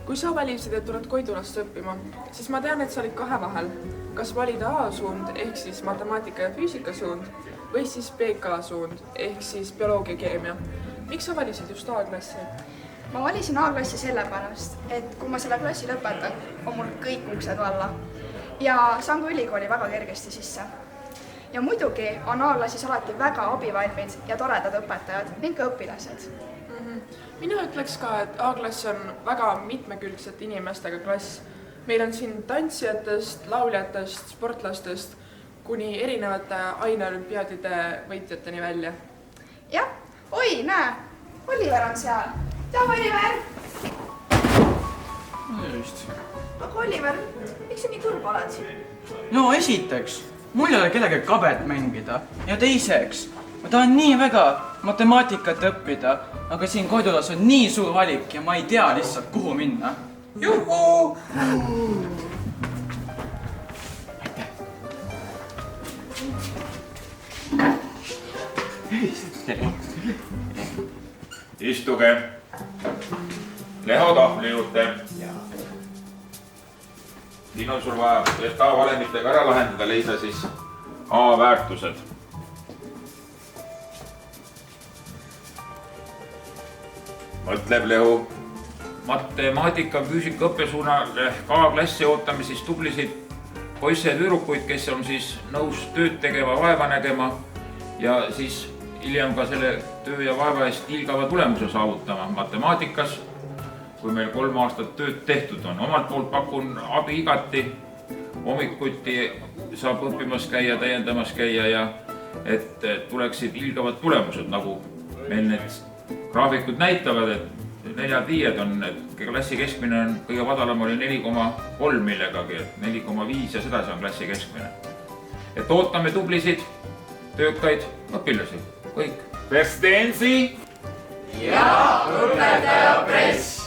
Kui sa valisid, et tuled Koidulasse õppima, siis ma tean, et sa olid kahe vahel. Kas valida A-suund ehk siis matemaatika ja füüsika suund või siis BK-suund ehk siis bioloogia ja keemia. Miks sa valisid just A-klassi? Ma valisin A-klassi sellepärast, et kui ma selle klassi lõpetan, on mul kõik uksed valla ja saan ka ülikooli väga kergesti sisse. Ja muidugi on A-klassis alati väga abivalmid ja toredad õpetajad ning ka õpilased. Mina ütleks ka, et A-klass on väga mitmekülgsete inimestega klass. Meil on siin tantsijatest, lauljatest, sportlastest kuni erinevate aineolümpiaadide võitjateni välja. Jah, oi, näe, Oliver on seal. Tšau, Oliver! Just. Aga Oliver, miks sa nii kurb oled? No esiteks, mul ei ole kellega kabet mängida ja teiseks, ma tahan nii väga matemaatikat õppida, aga siin Koidulas on nii suur valik ja ma ei tea lihtsalt, kuhu minna. Juhu! Istuge Leho tahvli juurde. Siin on sul vaja A-valemitega ära lahendada, leida siis A-väärtused. Mõtleb Leho. Matemaatika füüsika õppesuunal A-klassi ootame siis tublisid poisse ja tüdrukuid, kes on siis nõus tööd tegema, vaeva nägema ja siis hiljem ka selle töö ja vaeva eest ilgava tulemuse saavutama matemaatikas, kui meil 3 aastat tööd tehtud on. Omalt poolt pakun abi igati, hommikuti saab õppimas käia, täiendamas käia ja et tuleksid ilgavad tulemused, nagu meil need graafikud näitavad, et 4-5 on, et klassi keskmine on kõige madalam oli 4,3 millegagi, et 4,5 ja sedasi on klassi keskmine. Et ootame tublisid, töökaid õpilasi, kõik. Verstensi! Ja õpetaja press!